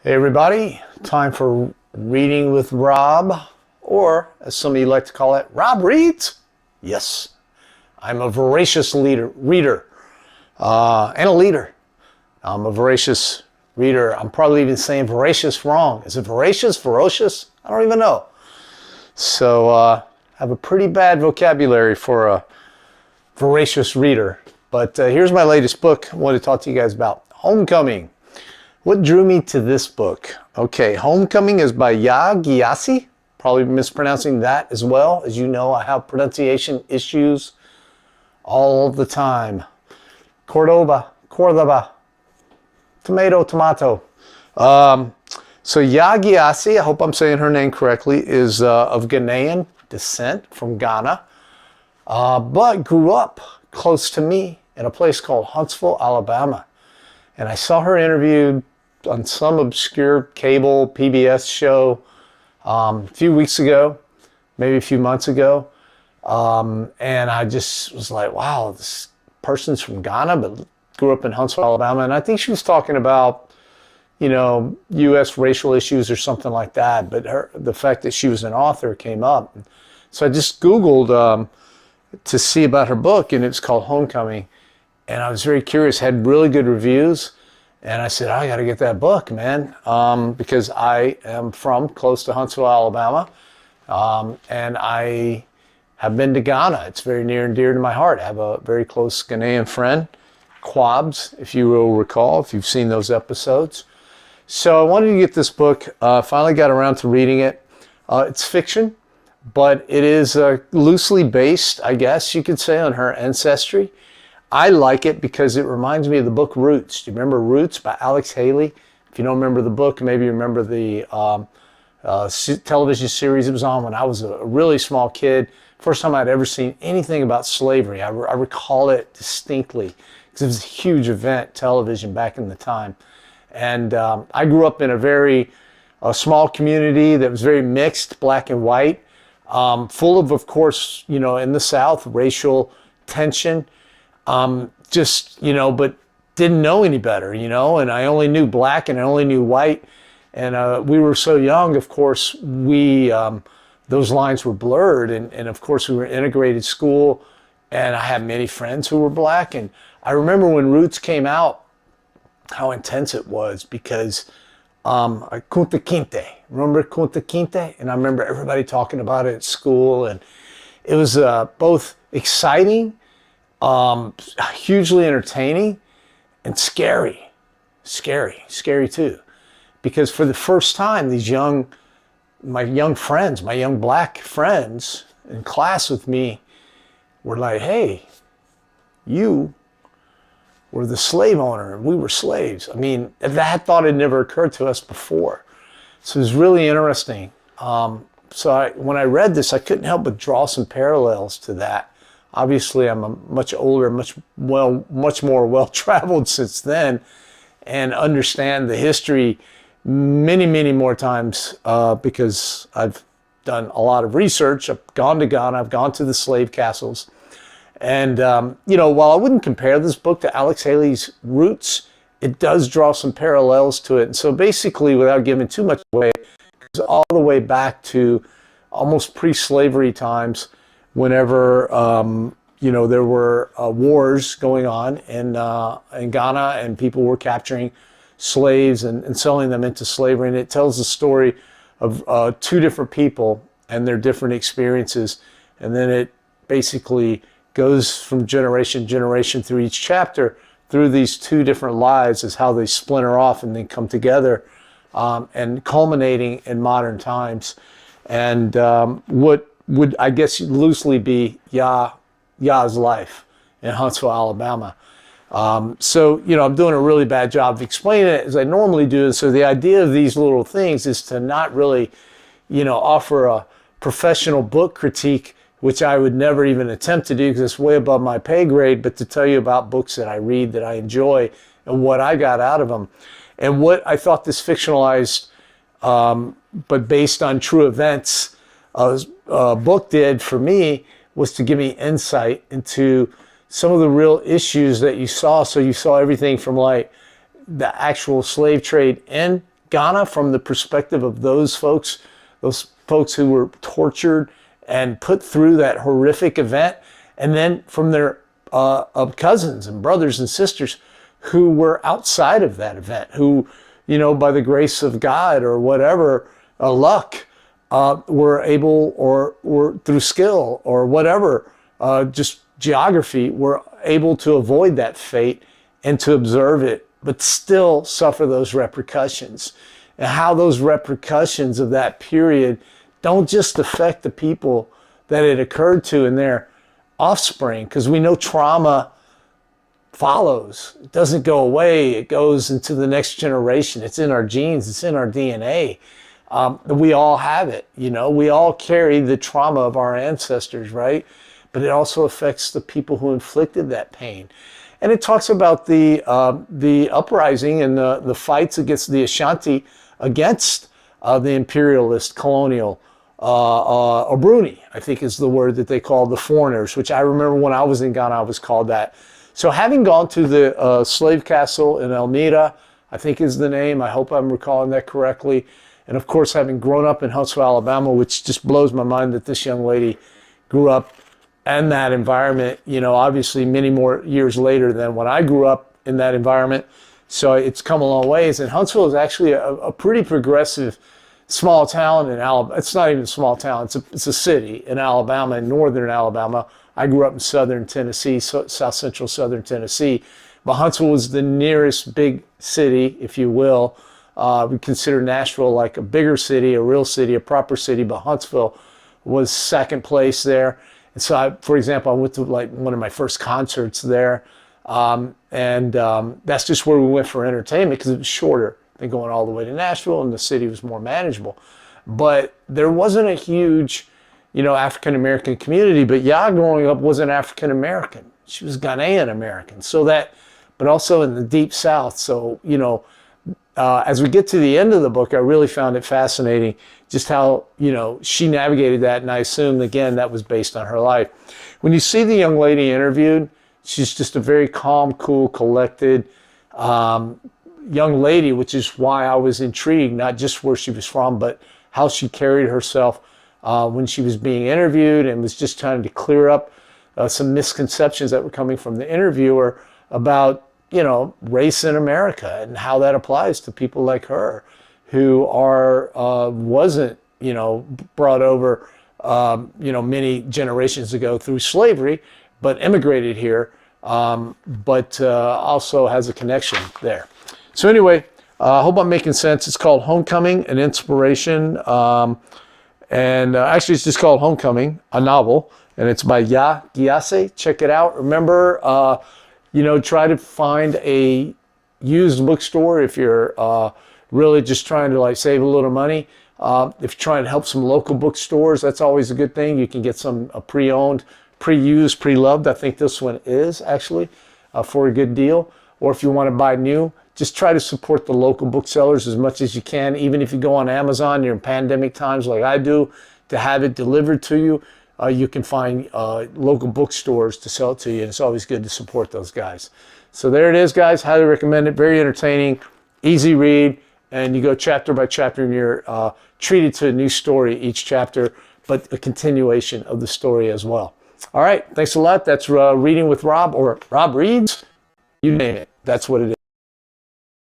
Hey everybody, time for Reading with Rob, or as some of you like to call it, Rob Reads. Yes, I'm a voracious reader, and a leader. I'm a voracious reader. I'm probably even saying voracious wrong. Is it voracious, ferocious? I don't even know. So I have a pretty bad vocabulary for a voracious reader. But here's my latest book I want to talk to you guys about, Homecoming. What drew me to this book? Okay, Homecoming is by Yaa Gyasi. Probably mispronouncing that as well. As you know, I have pronunciation issues all the time. Cordoba, tomato. So Yaa Gyasi, I hope I'm saying her name correctly, is of Ghanaian descent from Ghana, but grew up close to me in a place called Huntsville, Alabama. And I saw her interviewed on some obscure cable PBS show a few weeks ago, maybe a few months ago. And I just was like, wow, this person's from Ghana, but grew up in Huntsville, Alabama. And I think she was talking about, you know, U.S. racial issues or something like that. But the fact that she was an author came up. So I just Googled to see about her book, and it's called Homecoming. And I was very curious, had really good reviews. And I said, I got to get that book, man, because I am from close to Huntsville, Alabama, and I have been to Ghana. It's very near and dear to my heart. I have a very close Ghanaian friend, Quabs, if you will recall, if you've seen those episodes. So I wanted to get this book. Finally got around to reading it. It's fiction, but it is loosely based, I guess you could say, on her ancestry. I like it because it reminds me of the book Roots. Do you remember Roots by Alex Haley? If you don't remember the book, maybe you remember the television series it was on when I was a really small kid. First time I'd ever seen anything about slavery. I recall it distinctly because it was a huge event, television, back in the time. And I grew up in a very small community that was very mixed, black and white, full of course, you know, in the South, racial tension. Just, you know, but didn't know any better, you know, and I only knew black and I only knew white. And we were so young, of course, those lines were blurred. And of course, we were integrated school, and I had many friends who were black. And I remember when Roots came out, how intense it was because Kunta Kinte, remember Kunta Kinte? And I remember everybody talking about it at school. And it was both exciting, hugely entertaining, and scary too, because for the first time my young black friends in class with me were like, hey, you were the slave owner and we were slaves. I mean, that thought had never occurred to us before. So it was really interesting. When I read this, I couldn't help but draw some parallels to that. Obviously, I'm a much older, much more well-traveled since then, and understand the history many more times because I've done a lot of research. I've gone to Ghana. I've gone to the slave castles. And, you know, while I wouldn't compare this book to Alex Haley's Roots, it does draw some parallels to it. And so basically, without giving too much away, it goes all the way back to almost pre-slavery times, whenever, you know, there were wars going on in Ghana, and people were capturing slaves and selling them into slavery. And it tells the story of two different people and their different experiences. And then it basically goes from generation to generation through each chapter, through these two different lives, as how they splinter off and then come together, and culminating in modern times. And what would, I guess, loosely be Yaa's life in Huntsville, Alabama. So, you know, I'm doing a really bad job of explaining it as I normally do. So the idea of these little things is to not really, you know, offer a professional book critique, which I would never even attempt to do because it's way above my pay grade, but to tell you about books that I read, that I enjoy, and what I got out of them. And what I thought this fictionalized, but based on true events, book did for me was to give me insight into some of the real issues that you saw. So you saw everything from like the actual slave trade in Ghana from the perspective of those folks who were tortured and put through that horrific event, and then from their cousins and brothers and sisters who were outside of that event, who, you know, by the grace of God or whatever, luck, were able, or through skill or whatever, just geography, were able to avoid that fate and to observe it, but still suffer those repercussions. And how those repercussions of that period don't just affect the people that it occurred to and their offspring, because we know trauma follows. It doesn't go away. It goes into the next generation. It's in our genes. It's in our DNA. We all have it. You know, we all carry the trauma of our ancestors, right? But it also affects the people who inflicted that pain. And it talks about the uprising and the fights against the Ashanti, against the imperialist colonial Obruni, I think is the word that they call the foreigners, which I remember when I was in Ghana, I was called that. So having gone to the slave castle in Elmira, I think is the name, I hope I'm recalling that correctly, and of course having grown up in Huntsville, Alabama, which just blows my mind that this young lady grew up in that environment, you know, obviously many more years later than when I grew up in that environment. So it's come a long ways. And Huntsville is actually a pretty progressive small town in Alabama. It's not even a small town. It's a city in Alabama, in northern Alabama. I grew up in southern Tennessee, south central southern Tennessee. But Huntsville was the nearest big city, if you will. We consider Nashville like a bigger city, a real city, a proper city, but Huntsville was second place there. And so, for example, I went to like one of my first concerts there. That's just where we went for entertainment because it was shorter than going all the way to Nashville, and the city was more manageable. But there wasn't a huge, you know, African-American community, but Yaa growing up wasn't African-American. She was Ghanaian American. So that, but also in the deep South. So, you know, as we get to the end of the book, I really found it fascinating just how, you know, she navigated that. And I assume, again, that was based on her life. When you see the young lady interviewed, she's just a very calm, cool, collected young lady, which is why I was intrigued, not just where she was from, but how she carried herself when she was being interviewed, and was just trying to clear up some misconceptions that were coming from the interviewer about, you know, race in America and how that applies to people like her who wasn't, you know, brought over, you know, many generations ago through slavery, but immigrated here, but also has a connection there. So anyway, I hope I'm making sense. It's called Homecoming, an inspiration. Actually, it's just called Homecoming, a novel, and it's by Yaa Gyasi. Check it out. Remember, you know, try to find a used bookstore if you're really just trying to like save a little money. If you're trying to help some local bookstores, that's always a good thing. You can get some pre-owned, pre-used, pre-loved. I think this one is actually for a good deal. Or if you want to buy new, just try to support the local booksellers as much as you can. Even if you go on Amazon during pandemic times like I do, to have it delivered to you, you can find local bookstores to sell it to you. And it's always good to support those guys. So there it is, guys. Highly recommend it. Very entertaining, easy read. And you go chapter by chapter and you're treated to a new story each chapter, but a continuation of the story as well. All right. Thanks a lot. That's Reading with Rob, or Rob Reads. You name it. That's what it is.